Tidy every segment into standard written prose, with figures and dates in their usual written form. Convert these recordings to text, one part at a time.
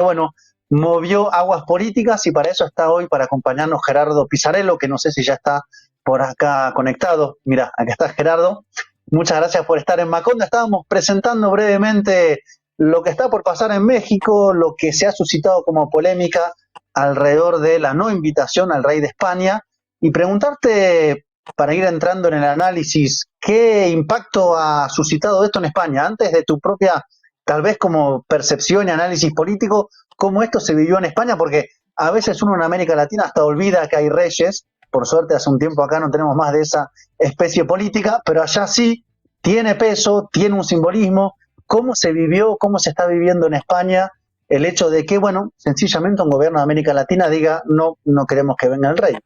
bueno, movió aguas políticas y para eso está hoy, para acompañarnos Gerardo Pisarello, que no sé si ya está por acá conectado. Mira, acá está Gerardo. Muchas gracias por estar en Macondo. Estábamos presentando brevemente lo que está por pasar en México, lo que se ha suscitado como polémica alrededor de la no invitación al rey de España y preguntarte, para ir entrando en el análisis, ¿qué impacto ha suscitado esto en España? Antes de tu propia, tal vez como percepción y análisis político, ¿cómo esto se vivió en España? Porque a veces uno en América Latina hasta olvida que hay reyes. Por suerte hace un tiempo acá no tenemos más de esa especie política, pero allá sí tiene peso, tiene un simbolismo. ¿Cómo se vivió, cómo se está viviendo en España el hecho de que, bueno, sencillamente un gobierno de América Latina diga no, no queremos que venga el rey?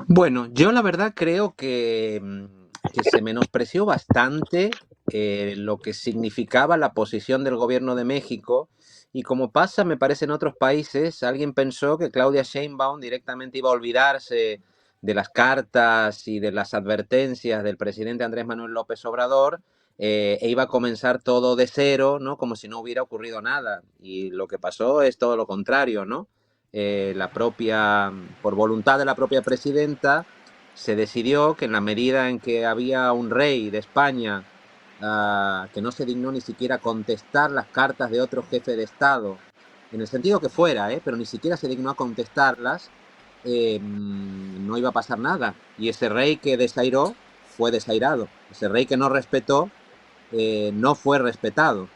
Bueno, yo la verdad creo que se menospreció bastante lo que significaba la posición del gobierno de México y como pasa, me parece, en otros países, alguien pensó que Claudia Sheinbaum directamente iba a olvidarse de las cartas y de las advertencias del presidente Andrés Manuel López Obrador e iba a comenzar todo de cero, ¿no? Como si no hubiera ocurrido nada. Y lo que pasó es todo lo contrario, ¿no? Por voluntad de la propia presidenta, se decidió que en la medida en que había un rey de España que no se dignó ni siquiera contestar las cartas de otro jefe de Estado, en el sentido que fuera, pero ni siquiera se dignó a contestarlas, no iba a pasar nada. Y ese rey que desairó fue desairado. Ese rey que no respetó no fue respetado.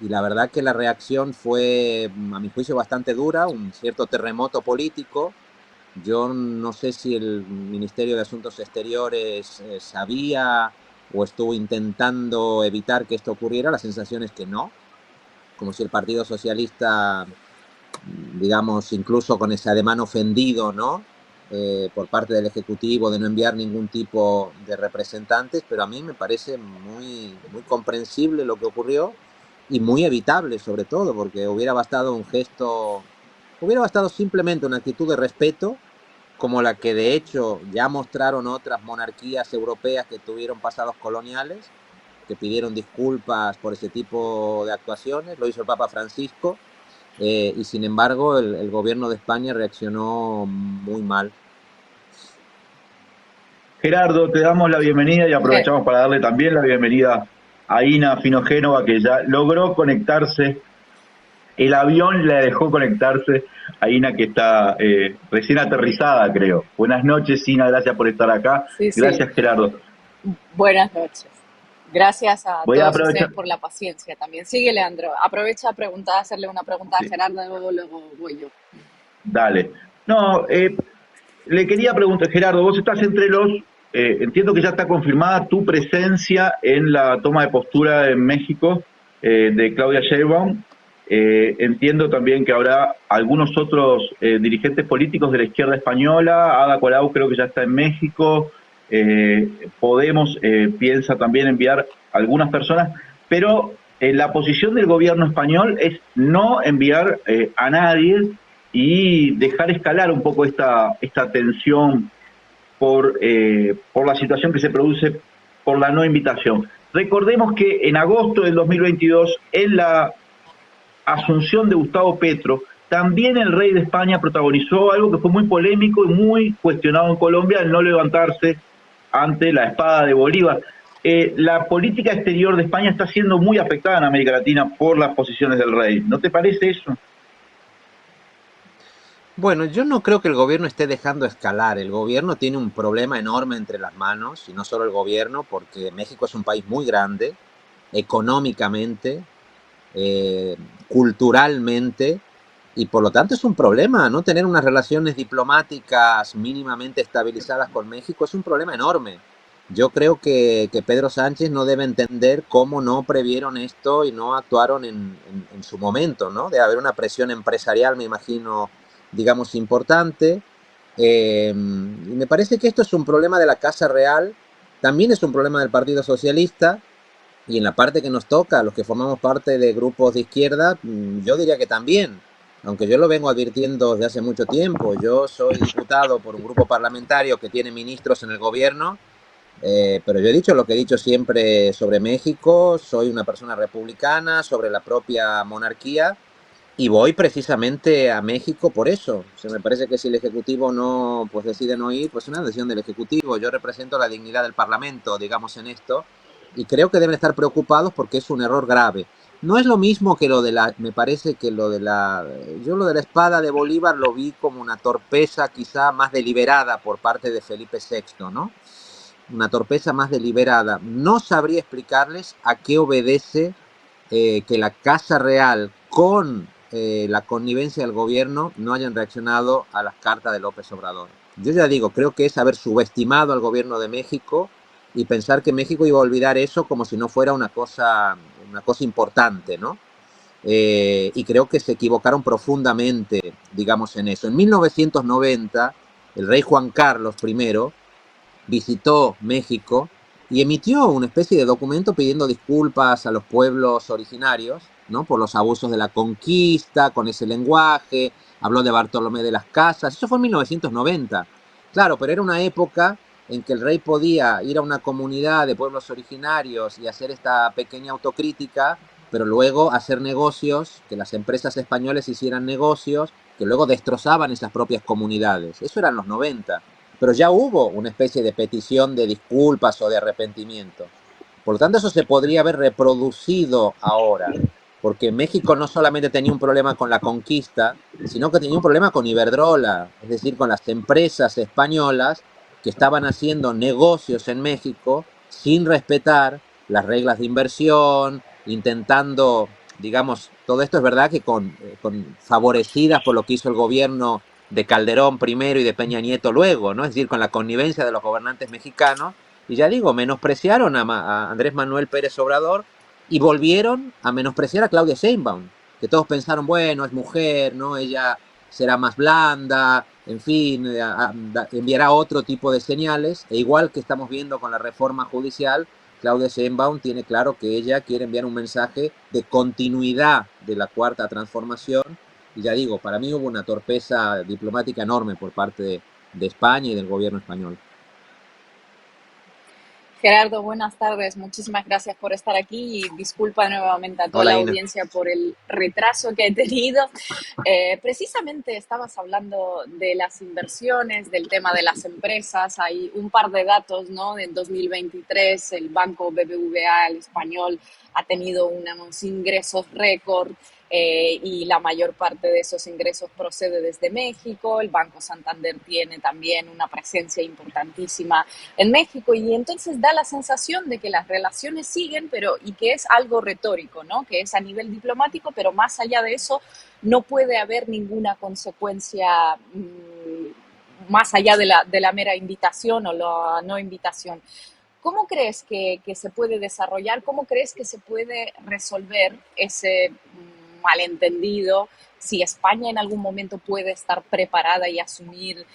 Y la verdad que la reacción fue, a mi juicio, bastante dura, un cierto terremoto político. Yo no sé si el Ministerio de Asuntos Exteriores sabía o estuvo intentando evitar que esto ocurriera. La sensación es que no, como si el Partido Socialista, digamos, incluso con ese ademán ofendido, ¿no? Por parte del Ejecutivo de no enviar ningún tipo de representantes, pero a mí me parece muy comprensible lo que ocurrió y muy evitable sobre todo, porque hubiera bastado un gesto, hubiera bastado simplemente una actitud de respeto, como la que de hecho ya mostraron otras monarquías europeas que tuvieron pasados coloniales, que pidieron disculpas por ese tipo de actuaciones. Lo hizo el Papa Francisco y sin embargo el gobierno de España reaccionó muy mal. Gerardo, te damos la bienvenida y Ge- aprovechamos para darle también la bienvenida a Ina Finogénova, que ya logró conectarse. El avión le dejó conectarse a Ina, que está recién aterrizada, creo. Buenas noches, Ina, gracias por estar acá. Sí, sí. Gracias, Gerardo. Buenas noches. Gracias a Voy a todos aprovechar. ustedes por la paciencia también. Sigue, Leandro. Aprovecha a preguntar, hacerle una pregunta a Sí, Gerardo, luego voy yo. dale. No, le quería preguntar, Gerardo, vos estás entre entiendo que ya está confirmada tu presencia en la toma de postura en México de Claudia Sheinbaum. Entiendo también que habrá algunos otros dirigentes políticos de la izquierda española. Ada Colau creo que ya está en México. Podemos piensa también enviar algunas personas, pero la posición del gobierno español es no enviar a nadie y dejar escalar un poco esta tensión por la situación que se produce por la no invitación. Recordemos que en agosto del 2022, en la asunción de Gustavo Petro, también el rey de España protagonizó algo que fue muy polémico y muy cuestionado en Colombia, el no levantarse ante la espada de Bolívar. La política exterior de España está siendo muy afectada en América Latina por las posiciones del rey. ¿No te parece eso? Bueno, yo no creo que el gobierno esté dejando escalar. El gobierno tiene un problema enorme entre las manos, y no solo el gobierno, porque México es un país muy grande, económicamente, eh, culturalmente, y por lo tanto es un problema. No tener unas relaciones diplomáticas mínimamente estabilizadas con México es un problema enorme. Yo creo que Pedro Sánchez no debe entender cómo no previeron esto y no actuaron en su momento, ¿no? Debe haber una presión empresarial, me imagino, digamos, importante. Y me parece que esto es un problema de la Casa Real, también es un problema del Partido Socialista, y en la parte que nos toca, los que formamos parte de grupos de izquierda, yo diría que también, aunque yo lo vengo advirtiendo desde hace mucho tiempo. Yo soy diputado por un grupo parlamentario que tiene ministros en el gobierno Pero yo he dicho lo que he dicho siempre sobre México, soy una persona republicana, sobre la propia monarquía, y voy precisamente a México por eso. O sea, me parece que si el Ejecutivo no, pues decide no ir, pues es una decisión del Ejecutivo. Yo represento la dignidad del Parlamento, digamos, en esto, y creo que deben estar preocupados porque es un error grave. No es lo mismo que lo de la, me parece que lo de la, yo lo de la espada de Bolívar lo vi como una torpeza quizá más deliberada por parte de Felipe VI, ¿no? Una torpeza más deliberada. No sabría explicarles a qué obedece que la Casa Real con la connivencia del gobierno no hayan reaccionado a las cartas de López Obrador. Yo ya digo, creo que es haber subestimado al gobierno de México y pensar que México iba a olvidar eso como si no fuera una cosa importante, ¿no? Y creo que se equivocaron profundamente, digamos, en eso. En 1990, el rey Juan Carlos I visitó México y emitió una especie de documento pidiendo disculpas a los pueblos originarios, ¿no? Por los abusos de la conquista, con ese lenguaje, habló de Bartolomé de las Casas, eso fue en 1990. Claro, pero era una época en que el rey podía ir a una comunidad de pueblos originarios y hacer esta pequeña autocrítica, pero luego hacer negocios, que las empresas españolas hicieran negocios, que luego destrozaban esas propias comunidades. Eso eran los 90, pero ya hubo una especie de petición de disculpas o de arrepentimiento. Por lo tanto, eso se podría haber reproducido ahora, porque México no solamente tenía un problema con la conquista, sino que tenía un problema con Iberdrola, es decir, con las empresas españolas que estaban haciendo negocios en México sin respetar las reglas de inversión, intentando, digamos, todo esto es verdad que con favorecidas por lo que hizo el gobierno de Calderón primero y de Peña Nieto luego, ¿no? Es decir, con la connivencia de los gobernantes mexicanos, y ya digo, menospreciaron a Andrés Manuel Pérez Obrador y volvieron a menospreciar a Claudia Sheinbaum, que todos pensaron, bueno, es mujer, ¿no? Ella será más blanda, en fin, enviará otro tipo de señales, e igual que estamos viendo con la reforma judicial, Claudia Sheinbaum tiene claro que ella quiere enviar un mensaje de continuidad de la cuarta transformación. Y ya digo, para mí hubo una torpeza diplomática enorme por parte de España y del gobierno español. Gerardo, buenas tardes. Muchísimas gracias por estar aquí y disculpa nuevamente a toda Hola, la Ina. audiencia por el retraso que he tenido. Precisamente estabas hablando de las inversiones, del tema de las empresas. Hay un par de datos, ¿no? En 2023 el banco BBVA, el español, ha tenido unos ingresos récord. Y la mayor parte de esos ingresos procede desde México. El Banco Santander tiene también una presencia importantísima en México, y entonces da la sensación de que las relaciones siguen, pero y que es algo retórico, ¿no? Que es a nivel diplomático, pero más allá de eso no puede haber ninguna consecuencia más allá de la mera invitación o la no invitación. ¿Cómo crees que se puede desarrollar? ¿Cómo crees que se puede resolver ese malentendido? Si España en algún momento puede estar preparada y asumir,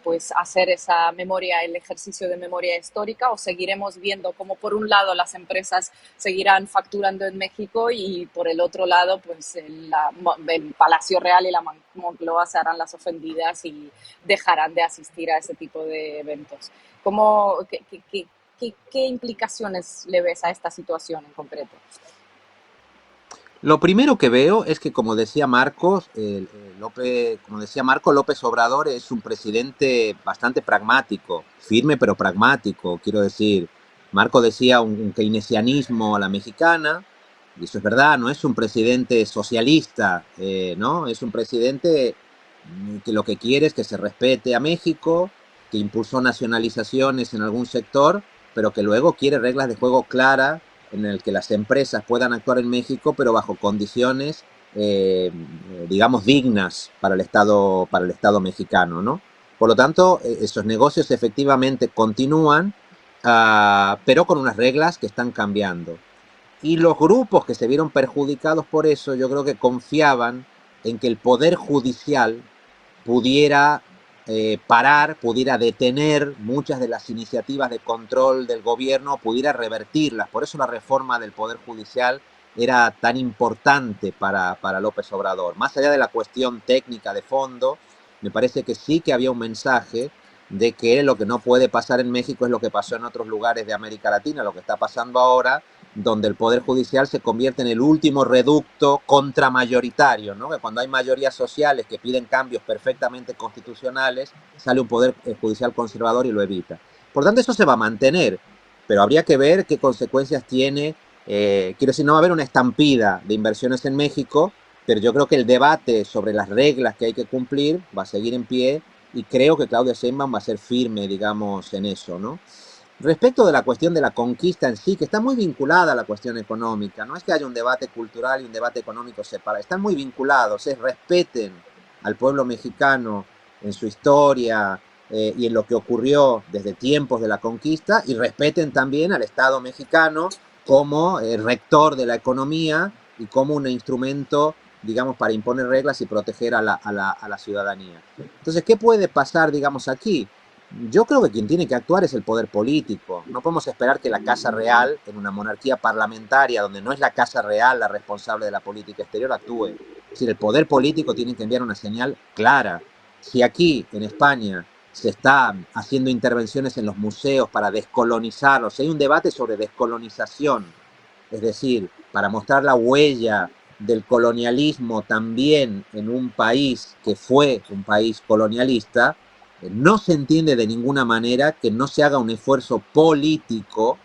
pues hacer esa memoria, el ejercicio de memoria histórica, o seguiremos viendo cómo por un lado las empresas seguirán facturando en México y por el otro lado pues el Palacio Real y la Moncloa se harán las ofendidas y dejarán de asistir a ese tipo de eventos. ¿Cómo, qué implicaciones le ves a esta situación en concreto? Lo primero que veo es que, como decía Marcos, como decía Marco, López Obrador es un presidente bastante pragmático, firme pero pragmático, quiero decir. Marco decía un keynesianismo a la mexicana, y eso es verdad, no es un presidente socialista, ¿no? Es un presidente que lo que quiere es que se respete a México, que impulsó nacionalizaciones en algún sector, pero que luego quiere reglas de juego claras en el que las empresas puedan actuar en México, pero bajo condiciones, digamos, dignas para el Estado mexicano, ¿no? Por lo tanto, esos negocios efectivamente continúan, pero con unas reglas que están cambiando. Y los grupos que se vieron perjudicados por eso, yo creo que confiaban en que el Poder Judicial pudiera parar, pudiera detener muchas de las iniciativas de control del gobierno, pudiera revertirlas. Por eso la reforma del Poder Judicial era tan importante para López Obrador. Más allá de la cuestión técnica de fondo, me parece que sí que había un mensaje de que lo que no puede pasar en México es lo que pasó en otros lugares de América Latina, lo que está pasando ahora, donde el Poder Judicial se convierte en el último reducto contramayoritario, ¿no? Que cuando hay mayorías sociales que piden cambios perfectamente constitucionales, sale un Poder Judicial conservador y lo evita. Por tanto, eso se va a mantener, pero habría que ver qué consecuencias tiene. Quiero decir, no va a haber una estampida de inversiones en México, pero yo creo que el debate sobre las reglas que hay que cumplir va a seguir en pie y creo que Claudia Sheinbaum va a ser firme, digamos, en eso, ¿no? Respecto de la cuestión de la conquista en sí, que está muy vinculada a la cuestión económica, no es que haya un debate cultural y un debate económico separado, están muy vinculados, respeten al pueblo mexicano en su historia y en lo que ocurrió desde tiempos de la conquista, y respeten también al Estado mexicano como rector de la economía y como un instrumento, digamos, para imponer reglas y proteger a la ciudadanía. Entonces, ¿qué puede pasar, digamos, aquí? Yo creo que quien tiene que actuar es el poder político. No podemos esperar que la Casa Real, en una monarquía parlamentaria donde no es la Casa Real la responsable de la política exterior, actúe. Es decir, el poder político tiene que enviar una señal clara. Si aquí, en España, se están haciendo intervenciones en los museos para descolonizarlos, si hay un debate sobre descolonización, es decir, para mostrar la huella del colonialismo también en un país que fue un país colonialista, no se entiende de ninguna manera que no se haga un esfuerzo político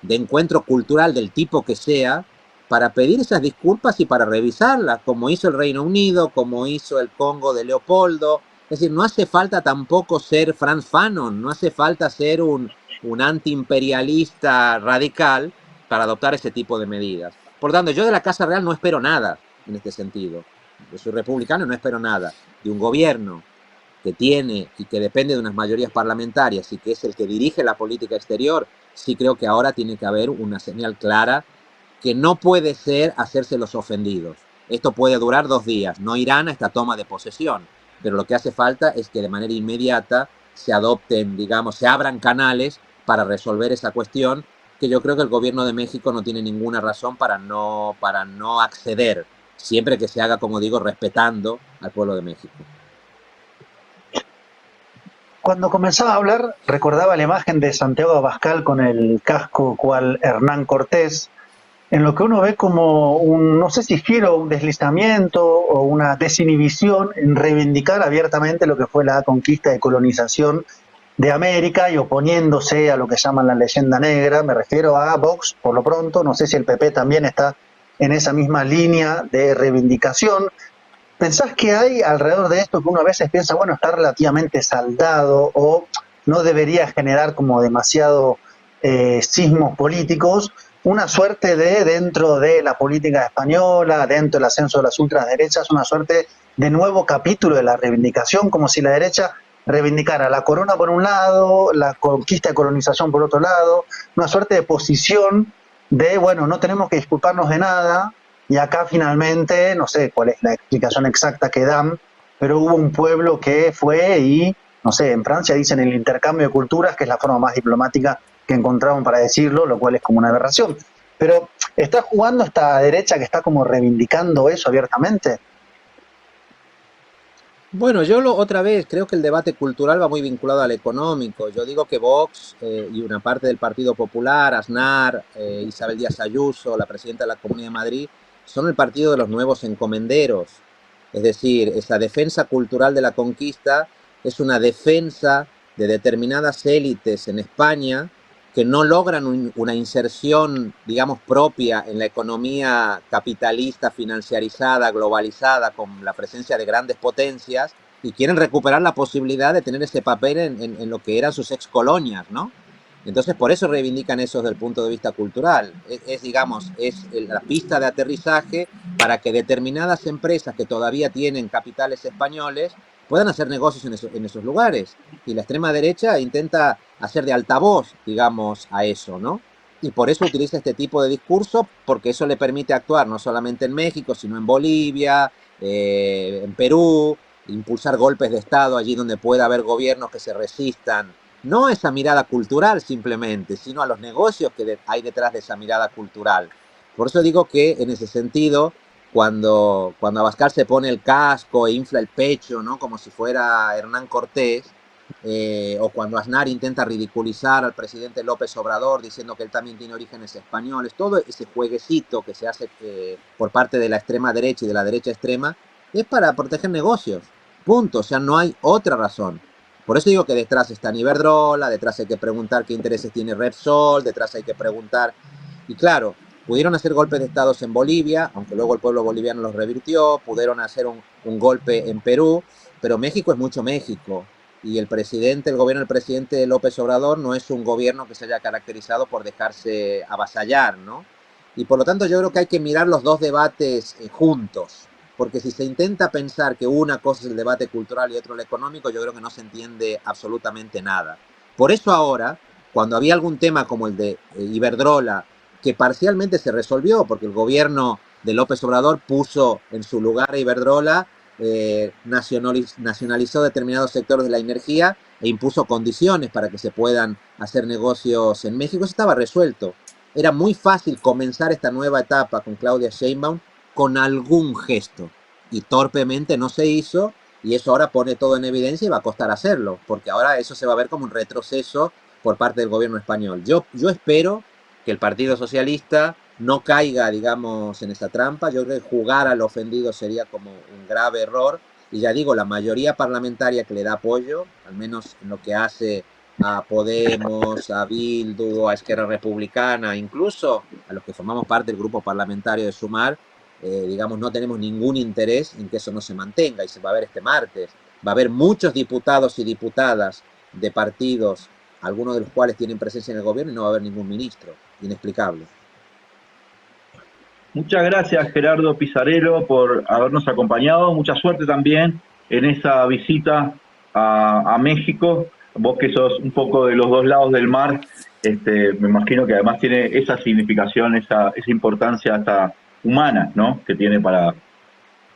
de encuentro cultural del tipo que sea para pedir esas disculpas y para revisarlas, como hizo el Reino Unido, como hizo el Congo de Leopoldo. Es decir, no hace falta tampoco ser Franz Fanon, no hace falta ser un antiimperialista radical para adoptar ese tipo de medidas. Por tanto, yo de la Casa Real no espero nada en este sentido. Yo soy republicano y no espero nada. De un gobierno que tiene y que depende de unas mayorías parlamentarias y que es el que dirige la política exterior, sí creo que ahora tiene que haber una señal clara que no puede ser hacerse los ofendidos. Esto puede durar 2 días, no irán a esta toma de posesión, pero lo que hace falta es que de manera inmediata se adopten, digamos, se abran canales para resolver esa cuestión, que yo creo que el gobierno de México no tiene ninguna razón para no acceder, siempre que se haga, como digo, respetando al pueblo de México. Cuando comenzaba a hablar, recordaba la imagen de Santiago Abascal con el casco cual Hernán Cortés, en lo que uno ve como un, no sé si quiero, un deslizamiento o una desinhibición en reivindicar abiertamente lo que fue la conquista y colonización de América y oponiéndose a lo que llaman la leyenda negra. Me refiero a Vox, por lo pronto, no sé si el PP también está en esa misma línea de reivindicación. ¿Pensás que hay alrededor de esto que uno a veces piensa, bueno, está relativamente saldado o no debería generar como demasiado sismos políticos, una suerte de, dentro de la política española, dentro del ascenso de las ultraderechas, una suerte de nuevo capítulo de la reivindicación, como si la derecha reivindicara la corona por un lado, la conquista y colonización por otro lado, una suerte de posición de, bueno, no tenemos que disculparnos de nada, y acá finalmente, no sé cuál es la explicación exacta que dan, pero hubo un pueblo que fue y, no sé, en Francia dicen el intercambio de culturas, que es la forma más diplomática que encontraron para decirlo, lo cual es como una aberración. Pero ¿está jugando esta derecha que está como reivindicando eso abiertamente? Bueno, otra vez creo que el debate cultural va muy vinculado al económico. Yo digo que Vox y una parte del Partido Popular, Aznar, Isabel Díaz Ayuso, la presidenta de la Comunidad de Madrid, son el partido de los nuevos encomenderos. Es decir, esa defensa cultural de la conquista es una defensa de determinadas élites en España que no logran una inserción, digamos, propia en la economía capitalista, financiarizada, globalizada, con la presencia de grandes potencias, y quieren recuperar la posibilidad de tener ese papel en lo que eran sus excolonias, ¿no? Entonces, por eso reivindican eso desde el punto de vista cultural. Digamos, la pista de aterrizaje para que determinadas empresas que todavía tienen capitales españoles puedan hacer negocios en esos lugares. Y la extrema derecha intenta hacer de altavoz, digamos, a eso, ¿no? Y por eso utiliza este tipo de discurso, porque eso le permite actuar no solamente en México, sino en Bolivia, en Perú, impulsar golpes de Estado allí donde pueda haber gobiernos que se resistan, no a esa mirada cultural simplemente, sino a los negocios que hay detrás de esa mirada cultural. Por eso digo que en ese sentido, cuando Abascal se pone el casco e infla el pecho, ¿no? Como si fuera Hernán Cortés, o cuando Aznar intenta ridiculizar al presidente López Obrador diciendo que él también tiene orígenes españoles, todo ese jueguecito que se hace por parte de la extrema derecha y de la derecha extrema es para proteger negocios, punto, o sea, no hay otra razón. Por eso digo que detrás está Iberdrola, detrás hay que preguntar qué intereses tiene Repsol, detrás hay que preguntar, y claro, pudieron hacer golpes de Estado en Bolivia, aunque luego el pueblo boliviano los revirtió, pudieron hacer un golpe en Perú, pero México es mucho México. Y el gobierno del presidente López Obrador no es un gobierno que se haya caracterizado por dejarse avasallar, ¿no? Y por lo tanto yo creo que hay que mirar los dos debates juntos, porque si se intenta pensar que una cosa es el debate cultural y otro el económico, yo creo que no se entiende absolutamente nada. Por eso ahora, cuando había algún tema como el de Iberdrola, que parcialmente se resolvió, porque el gobierno de López Obrador puso en su lugar a Iberdrola, nacionalizó determinados sectores de la energía e impuso condiciones para que se puedan hacer negocios en México. Eso estaba resuelto. Era muy fácil comenzar esta nueva etapa con Claudia Sheinbaum con algún gesto, y torpemente no se hizo, y eso ahora pone todo en evidencia y va a costar hacerlo, porque ahora eso se va a ver como un retroceso por parte del gobierno español. Yo espero que el Partido Socialista no caiga, digamos, en esa trampa. Yo creo que jugar al ofendido sería como un grave error. Y ya digo, la mayoría parlamentaria que le da apoyo, al menos en lo que hace a Podemos, a Bildu, a Esquerra Republicana, incluso a los que formamos parte del grupo parlamentario de Sumar, digamos, no tenemos ningún interés en que eso no se mantenga. Y se va a ver este martes. Va a haber muchos diputados y diputadas de partidos, algunos de los cuales tienen presencia en el gobierno, y no va a haber ningún ministro. Inexplicable. Muchas gracias, Gerardo Pisarello, por habernos acompañado. Mucha suerte también en esa visita a México. Vos que sos un poco de los dos lados del mar, me imagino que además tiene esa significación, esa importancia hasta humana, ¿no?, que tiene para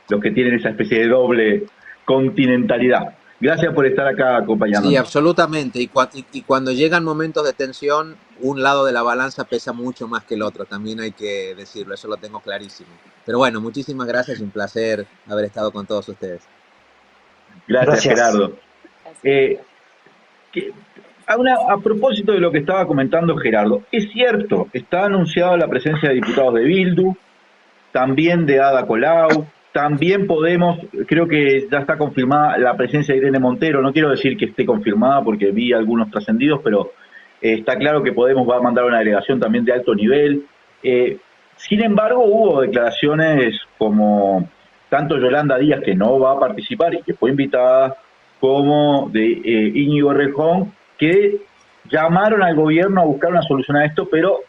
los que tienen esa especie de doble continentalidad. Gracias por estar acá acompañándonos. Sí, absolutamente. Y cuando llegan momentos de tensión, un lado de la balanza pesa mucho más que el otro. También hay que decirlo, eso lo tengo clarísimo. Pero bueno, muchísimas gracias. Un placer haber estado con todos ustedes. Gracias. Gerardo. A propósito de lo que estaba comentando Gerardo, es cierto, está anunciada la presencia de diputados de Bildu, también de Ada Colau. También Podemos, creo que ya está confirmada la presencia de Irene Montero. No quiero decir que esté confirmada porque vi algunos trascendidos, pero está claro que Podemos va a mandar una delegación también de alto nivel. Sin embargo, hubo declaraciones como tanto Yolanda Díaz, que no va a participar y que fue invitada, como de Íñigo Errejón, que llamaron al gobierno a buscar una solución a esto, pero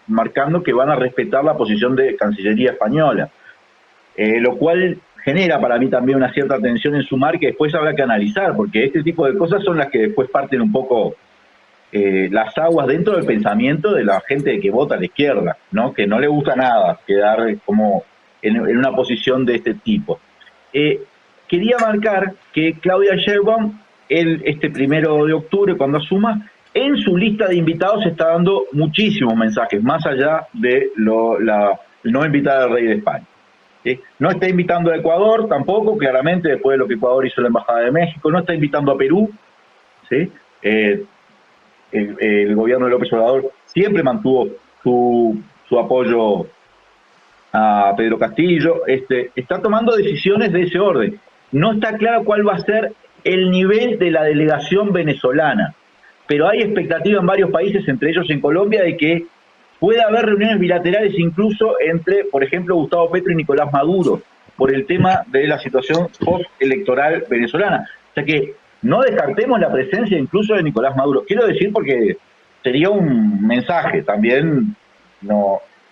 marcando que van a respetar la posición de Cancillería española. Lo cual genera para mí también una cierta tensión en Sumar, que después habrá que analizar, porque este tipo de cosas son las que después parten un poco las aguas dentro del pensamiento de la gente que vota a la izquierda, ¿no?, que no le gusta nada quedar como en una posición de este tipo. Quería marcar que Claudia Sheinbaum, este 1 de octubre, cuando asuma, en su lista de invitados está dando muchísimos mensajes, más allá de no invitar al rey de España. ¿Sí? No está invitando a Ecuador tampoco, claramente, después de lo que Ecuador hizo en la Embajada de México. No está invitando a Perú. ¿Sí? El gobierno de López Obrador siempre mantuvo su apoyo a Pedro Castillo. Está tomando decisiones de ese orden. No está claro cuál va a ser el nivel de la delegación venezolana, pero hay expectativa en varios países, entre ellos en Colombia, de que puede haber reuniones bilaterales incluso entre, por ejemplo, Gustavo Petro y Nicolás Maduro, por el tema de la situación postelectoral venezolana. O sea que no descartemos la presencia incluso de Nicolás Maduro. Quiero decir porque sería un mensaje también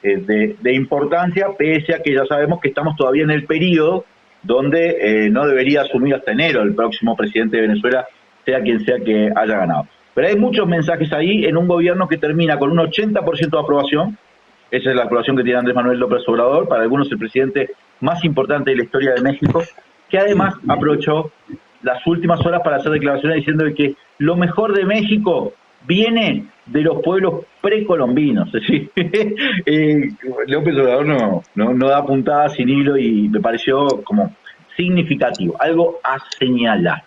de importancia, pese a que ya sabemos que estamos todavía en el periodo donde no debería asumir hasta enero el próximo presidente de Venezuela, sea quien sea que haya ganado. Pero hay muchos mensajes ahí en un gobierno que termina con un 80% de aprobación. Esa es la aprobación que tiene Andrés Manuel López Obrador, para algunos el presidente más importante de la historia de México, que además aprovechó las últimas horas para hacer declaraciones diciendo que lo mejor de México viene de los pueblos precolombinos. Es decir, López Obrador no da puntada sin hilo, y me pareció como significativo, algo a señalar.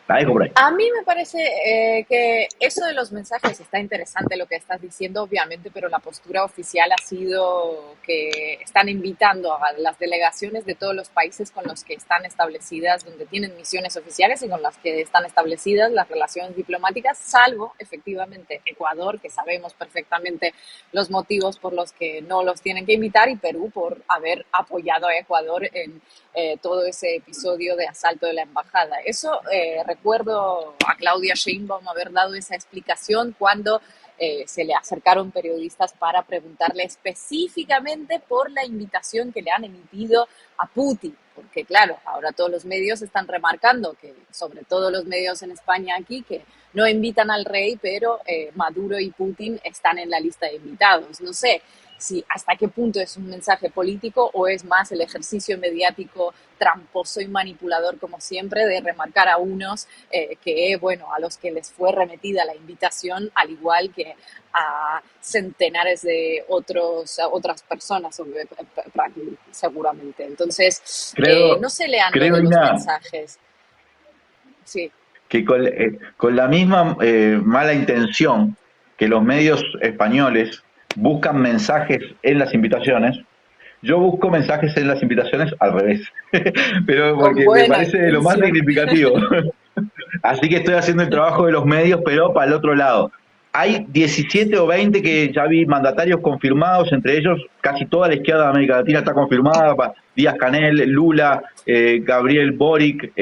La dejo por ahí. A mí me parece que eso de los mensajes está interesante lo que estás diciendo, obviamente, pero la postura oficial ha sido que están invitando a las delegaciones de todos los países con los que están establecidas, donde tienen misiones oficiales y con las que están establecidas las relaciones diplomáticas, salvo efectivamente Ecuador, que sabemos perfectamente los motivos por los que no los tienen que invitar, y Perú por haber apoyado a Ecuador en todo ese episodio de asalto de la embajada. Eso recuerdo a Claudia Sheinbaum haber dado esa explicación cuando se le acercaron periodistas para preguntarle específicamente por la invitación que le han emitido a Putin, porque claro, ahora todos los medios están remarcando, que sobre todo los medios en España aquí, que no invitan al rey, pero Maduro y Putin están en la lista de invitados. No sé si hasta qué punto es un mensaje político o es más el ejercicio mediático tramposo y manipulador, como siempre, de remarcar a unos que, bueno, a los que les fue remetida la invitación, al igual que a centenares de otras personas, seguramente. Entonces, no se lean lo de los Ina, mensajes. Sí. que con la misma mala intención que los medios españoles buscan mensajes en las invitaciones, yo busco mensajes en las invitaciones al revés, pero Con porque me buena parece lo más intención. significativo. Así que estoy haciendo el trabajo de los medios, pero para el otro lado. Hay 17 o 20 que ya vi mandatarios confirmados, entre ellos casi toda la izquierda de América Latina está confirmada: Díaz-Canel, Lula, Gabriel Boric,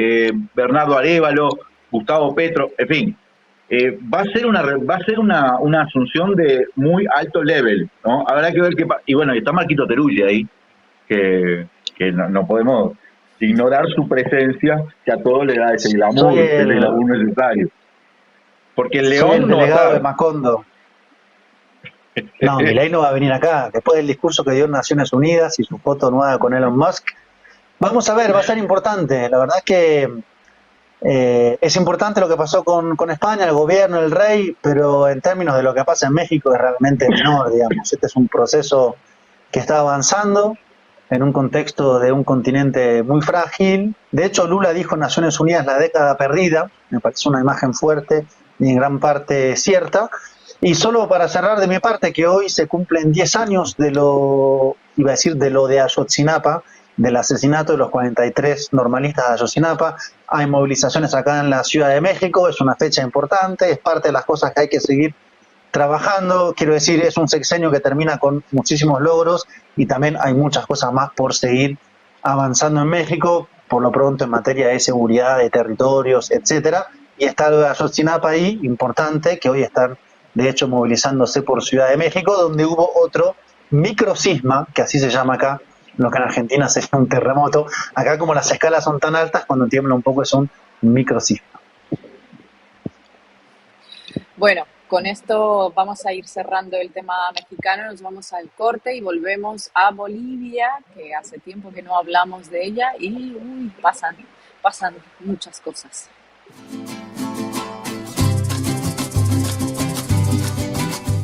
Bernardo Arévalo, Gustavo Petro, en fin. Va a ser una asunción de muy alto level, ¿no? Habrá que ver qué pasa. Y bueno, está Marquito Teruggi ahí, que no podemos ignorar su presencia, que a todos le da ese Soy glamour, ese el, glamour necesario. Porque el soy el León no va a delegado de estar. Macondo. No, Milei no va a venir acá. Después del discurso que dio en Naciones Unidas y su foto nueva con Elon Musk, vamos a ver, va a ser importante. La verdad es que es importante lo que pasó con España, el gobierno, el rey, pero en términos de lo que pasa en México es realmente menor, digamos. Este es un proceso que está avanzando en un contexto de un continente muy frágil. De hecho, Lula dijo en Naciones Unidas la década perdida, me parece una imagen fuerte y en gran parte cierta. Y solo para cerrar de mi parte, que hoy se cumplen 10 años de lo, iba a decir, de lo de Ayotzinapa, del asesinato de los 43 normalistas de Ayotzinapa. Hay movilizaciones acá en la Ciudad de México, es una fecha importante, es parte de las cosas que hay que seguir trabajando. Quiero decir, es un sexenio que termina con muchísimos logros y también hay muchas cosas más por seguir avanzando en México, por lo pronto en materia de seguridad, de territorios, etcétera. Y está lo de Ayotzinapa ahí, importante, que hoy están de hecho movilizándose por Ciudad de México, donde hubo otro microcisma, que así se llama acá, lo que en Argentina se llama un terremoto. Acá, como las escalas son tan altas, cuando tiembla un poco es un microcisma. Bueno, con esto vamos a ir cerrando el tema mexicano, nos vamos al corte y volvemos a Bolivia, que hace tiempo que no hablamos de ella y pasan muchas cosas.